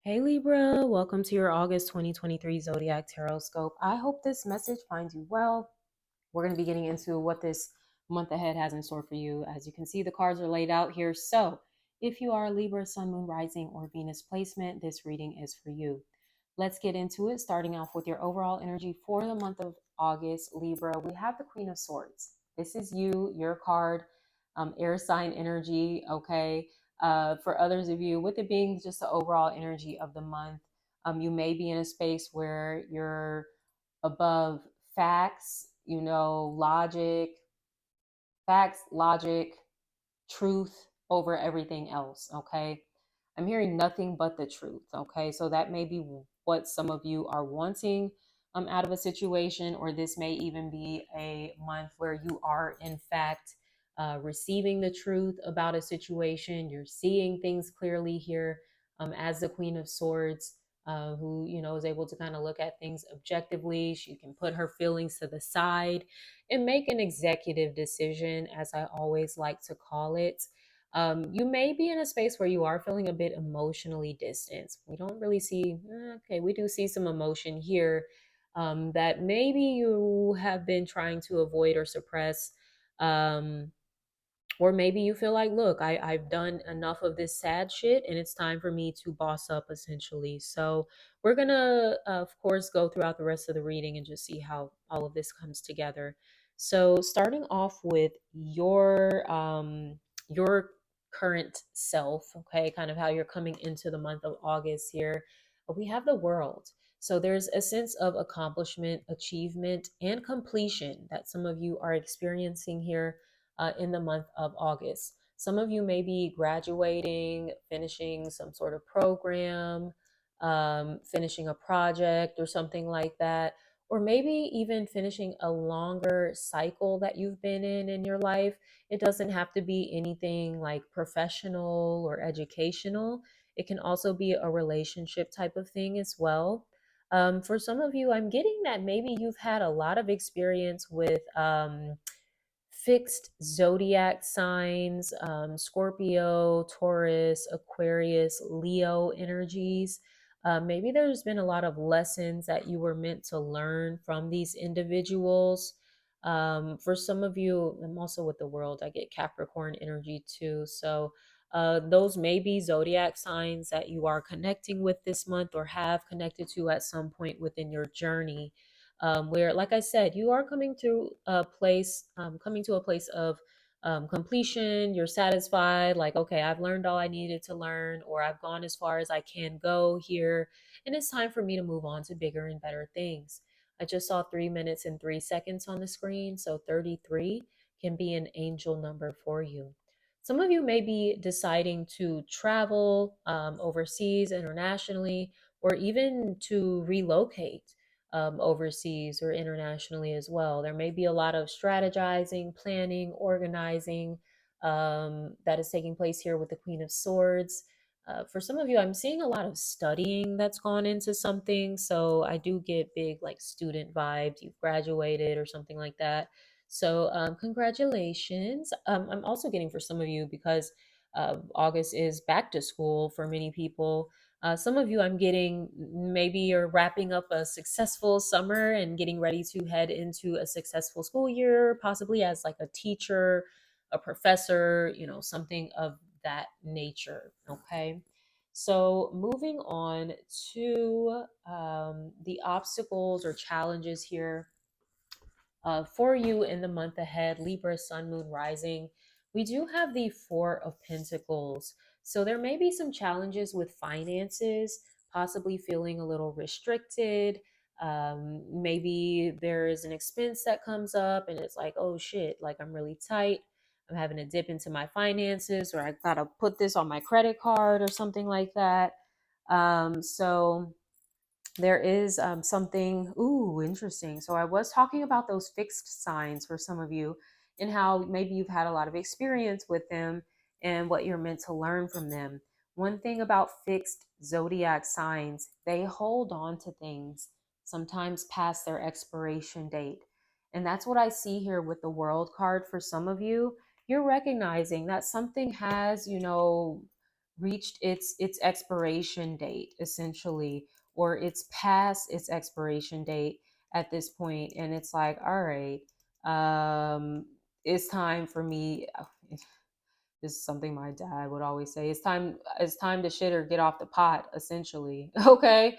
Hey Libra, welcome to your August 2023 Zodiac Tarot Scope. I hope this message finds you well. We're going to be getting into what this month ahead has in store for you. As you can see, the cards are laid out here. So, if you are Libra, Sun, Moon, Rising, or Venus placement, this reading is for you. Let's get into it, starting off with your overall energy for the month of August, Libra. We have the Queen of Swords. This is you, your card, air sign energy, okay? For others of you, with it being just the overall energy of the month, you may be in a space where you're above facts, logic, facts, logic, truth over everything else, okay? I'm hearing nothing but the truth, okay? So that may be what some of you are wanting out of a situation, or this may even be a month where you are, in fact, receiving the truth about a situation. You're seeing things clearly here as the Queen of Swords. Who is able to kind of look at things objectively. She can put her feelings to the side and make an executive decision, as I always like to call it. You may be in a space where you are feeling a bit emotionally distant. We don't really see, okay, we do see some emotion here that maybe you have been trying to avoid or suppress. Um, or maybe you feel like, look, I've done enough of this sad shit and it's time for me to boss up, essentially. So we're going to, of course, go throughout the rest of the reading and just see how all of this comes together. So starting off with your current self, okay, kind of how you're coming into the month of August here. We have the World. So there's a sense of accomplishment, achievement, and completion that some of you are experiencing here in the month of August. Some of you may be graduating, finishing some sort of program, finishing a project or something like that, or maybe even finishing a longer cycle that you've been in your life. It doesn't have to be anything like professional or educational. It can also be a relationship type of thing as well. For some of you, I'm getting that maybe you've had a lot of experience with fixed zodiac signs, Scorpio, Taurus, Aquarius, Leo energies. Maybe there's been a lot of lessons that you were meant to learn from these individuals. For some of you, I'm also with the World, I get Capricorn energy too. So those may be zodiac signs that you are connecting with this month or have connected to at some point within your journey, where, like I said, you are coming to a place of completion. You're satisfied, like, okay, I've learned all I needed to learn, or I've gone as far as I can go here, and it's time for me to move on to bigger and better things. I just saw 3 minutes and 3 seconds on the screen, so 33 can be an angel number for you. Some of you may be deciding to travel overseas, internationally, or even to relocate overseas or internationally as well. There may be a lot of strategizing, planning, organizing that is taking place here with the Queen of Swords. For some of you, I'm seeing a lot of studying that's gone into something. So I do get big like student vibes. You've graduated or something like that. So congratulations. I'm also getting for some of you, because August is back to school for many people. Some of you, I'm getting, maybe you're wrapping up a successful summer and getting ready to head into a successful school year, possibly as like a teacher, a professor, something of that nature. Okay. So moving on to the obstacles or challenges here for you in the month ahead, Libra, Sun, Moon, Rising. We do have the Four of Pentacles. So there may be some challenges with finances, possibly feeling a little restricted. Maybe there is an expense that comes up and it's like, oh shit, like I'm really tight. I'm having to dip into my finances, or I gotta put this on my credit card or something like that. So there is something, ooh, interesting. So I was talking about those fixed signs for some of you, and how maybe you've had a lot of experience with them and what you're meant to learn from them. One thing about fixed zodiac signs, they hold on to things sometimes past their expiration date. And that's what I see here with the World card. For some of you, you're recognizing that something has, reached its expiration date essentially, or it's past its expiration date at this point, and it's like, all right, um it's time for me. This is something my dad would always say, it's time to shit or get off the pot essentially. Okay.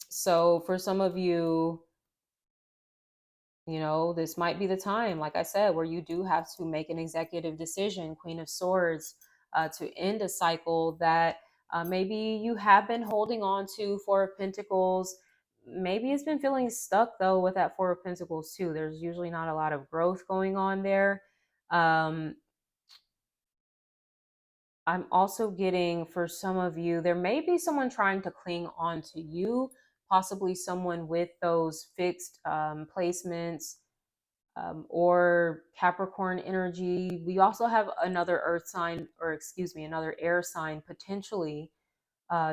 So for some of you, this might be the time, like I said, where you do have to make an executive decision, Queen of Swords, to end a cycle that maybe you have been holding on to. Four of Pentacles, maybe it's been feeling stuck though with that Four of Pentacles too. There's usually not a lot of growth going on there. Um, I'm also getting, for some of you, there may be someone trying to cling on to you, possibly someone with those fixed placements, or Capricorn energy. We also have another earth sign, or excuse me, another air sign, potentially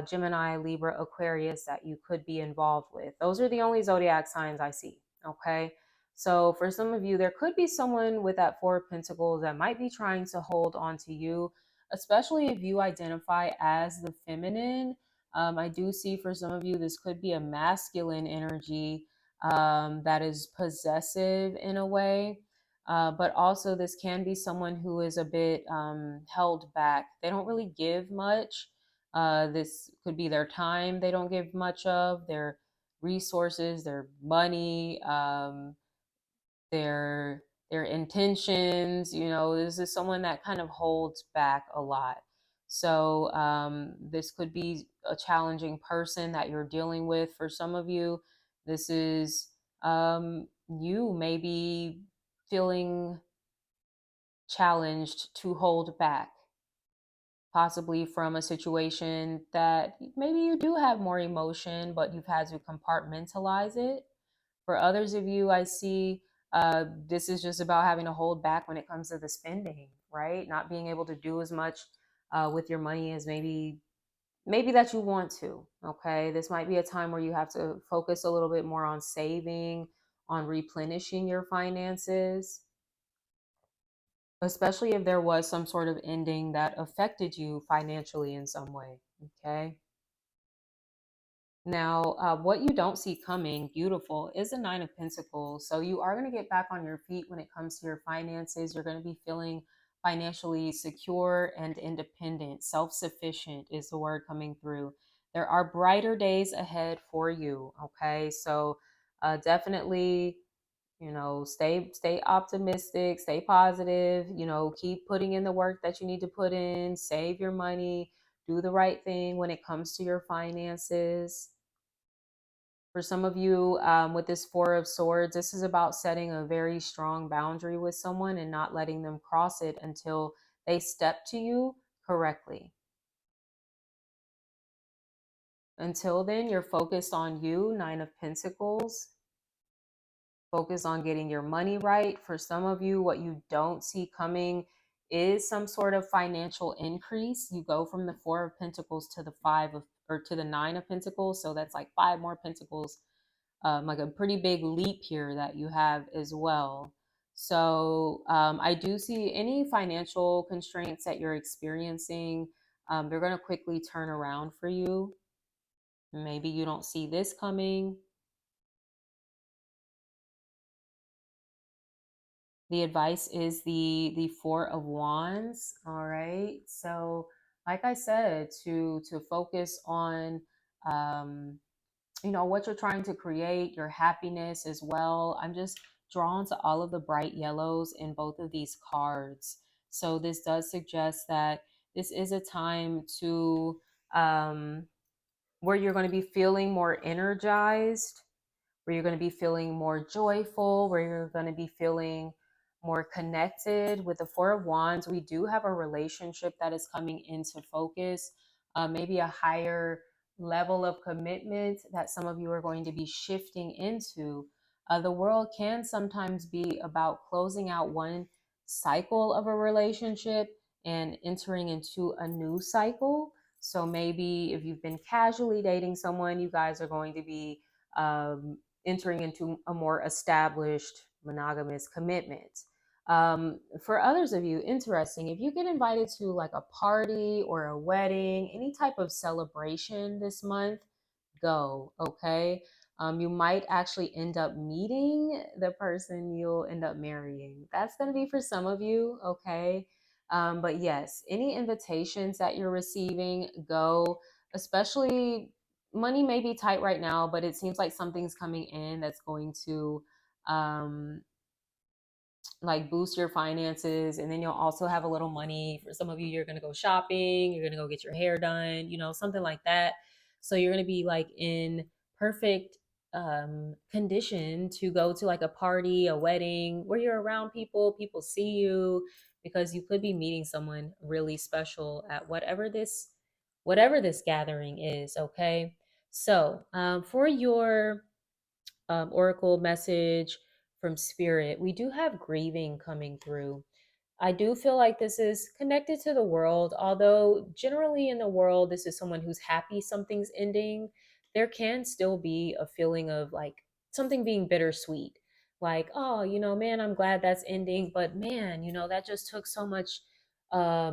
Gemini, Libra, Aquarius, that you could be involved with. Those are the only zodiac signs I see. Okay. So for some of you, there could be someone with that Four of Pentacles that might be trying to hold on to you, especially if you identify as the feminine. I do see for some of you, this could be a masculine energy that is possessive in a way. But also, this can be someone who is a bit held back. They don't really give much. This could be their time they don't give much of, their resources, their money, their intentions. This is someone that kind of holds back a lot. So this could be a challenging person that you're dealing with. For some of you, this is you maybe feeling challenged to hold back, possibly from a situation that maybe you do have more emotion, but you've had to compartmentalize it. For others of you, I see this is just about having to hold back when it comes to the spending, right? Not being able to do as much with your money as maybe that you want to. Okay, this might be a time where you have to focus a little bit more on saving, on replenishing your finances, especially if there was some sort of ending that affected you financially in some way. Okay. Now, what you don't see coming, beautiful, is the Nine of Pentacles. So you are going to get back on your feet when it comes to your finances. You're going to be feeling financially secure and independent. Self-sufficient is the word coming through. There are brighter days ahead for you. Okay. So definitely, stay optimistic, stay positive, keep putting in the work that you need to put in, save your money, do the right thing when it comes to your finances. For some of you, with this Four of Swords, this is about setting a very strong boundary with someone and not letting them cross it until they step to you correctly. Until then, you're focused on you, Nine of Pentacles. Focus on getting your money right. For some of you, what you don't see coming is some sort of financial increase. You go from the Four of Pentacles to the or to the Nine of Pentacles. So that's like five more Pentacles, like a pretty big leap here that you have as well. So I do see any financial constraints that you're experiencing, they're going to quickly turn around for you. Maybe you don't see this coming. The advice is the Four of Wands. All right. So, like I said, to focus on what you're trying to create, your happiness as well. I'm just drawn to all of the bright yellows in both of these cards. So this does suggest that this is a time to where you're going to be feeling more energized, where you're going to be feeling more joyful, where you're going to be feeling more connected. With the Four of Wands, we do have a relationship that is coming into focus, maybe a higher level of commitment that some of you are going to be shifting into. The world can sometimes be about closing out one cycle of a relationship and entering into a new cycle. So maybe if you've been casually dating someone, you guys are going to be entering into a more established monogamous commitment. For others of you, interesting, if you get invited to like a party or a wedding, any type of celebration this month, go, okay? You might actually end up meeting the person you'll end up marrying. That's going to be for some of you, okay? But yes, any invitations that you're receiving, go, especially money may be tight right now, but it seems like something's coming in that's going to um, like boost your finances, and then you'll also have a little money. For some of you, you're going to go shopping, you're going to go get your hair done, something like that. So you're going to be like in perfect condition to go to like a party, a wedding, where you're around people, people see you, because you could be meeting someone really special at whatever this gathering is, okay? So for your oracle message from spirit, we do have grieving coming through. I do feel like this is connected to the world, although generally in the world, this is someone who's happy something's ending. There can still be a feeling of like something being bittersweet. Like, oh, man, I'm glad that's ending, but man, that just took so much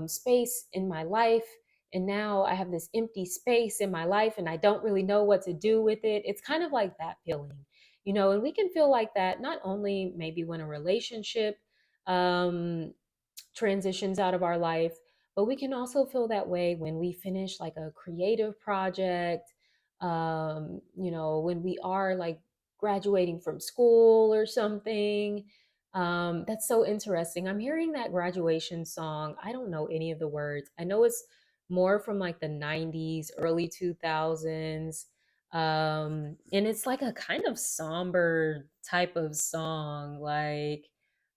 space in my life. And now I have this empty space in my life and I don't really know what to do with it. It's kind of like that feeling, and we can feel like that not only maybe when a relationship um, transitions out of our life, but we can also feel that way when we finish like a creative project, when we are like graduating from school or something. That's so interesting. I'm hearing that graduation song. I don't know any of the words. I know it's more from like the 90s, early 2000s. And it's like a kind of somber type of song. Like,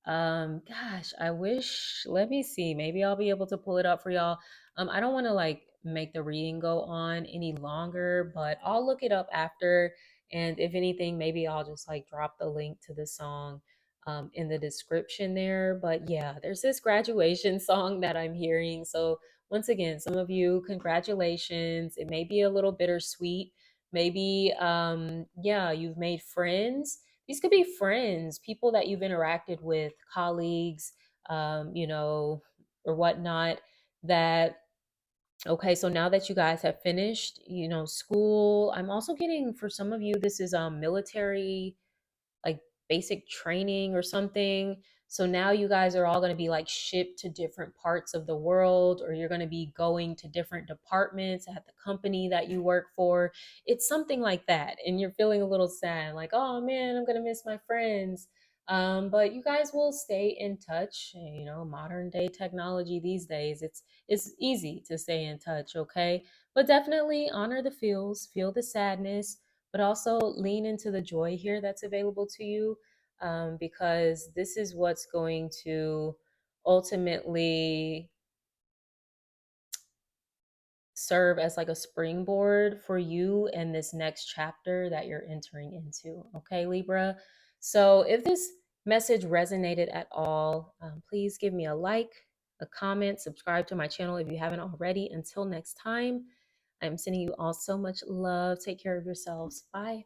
gosh, I wish, let me see, maybe I'll be able to pull it up for y'all. I don't want to like make the reading go on any longer, but I'll look it up after. And if anything, maybe I'll just like drop the link to the song in the description there. But yeah, there's this graduation song that I'm hearing. So once again, some of you, congratulations. It may be a little bittersweet. Maybe, yeah, you've made friends. These could be friends, people that you've interacted with, colleagues, or whatnot. That, okay, so now that you guys have finished, school, I'm also getting, for some of you, this is military, like basic training or something. So now you guys are all going to be like shipped to different parts of the world, or you're going to be going to different departments at the company that you work for. It's something like that. And you're feeling a little sad, like, oh man, I'm going to miss my friends. But you guys will stay in touch. Modern day technology these days, it's easy to stay in touch, okay? But definitely honor the feels, feel the sadness, but also lean into the joy here that's available to you, because this is what's going to ultimately serve as like a springboard for you and this next chapter that you're entering into. Okay, Libra. So if this message resonated at all, please give me a like, a comment, subscribe to my channel if you haven't already. Until next time, I'm sending you all so much love. Take care of yourselves. Bye.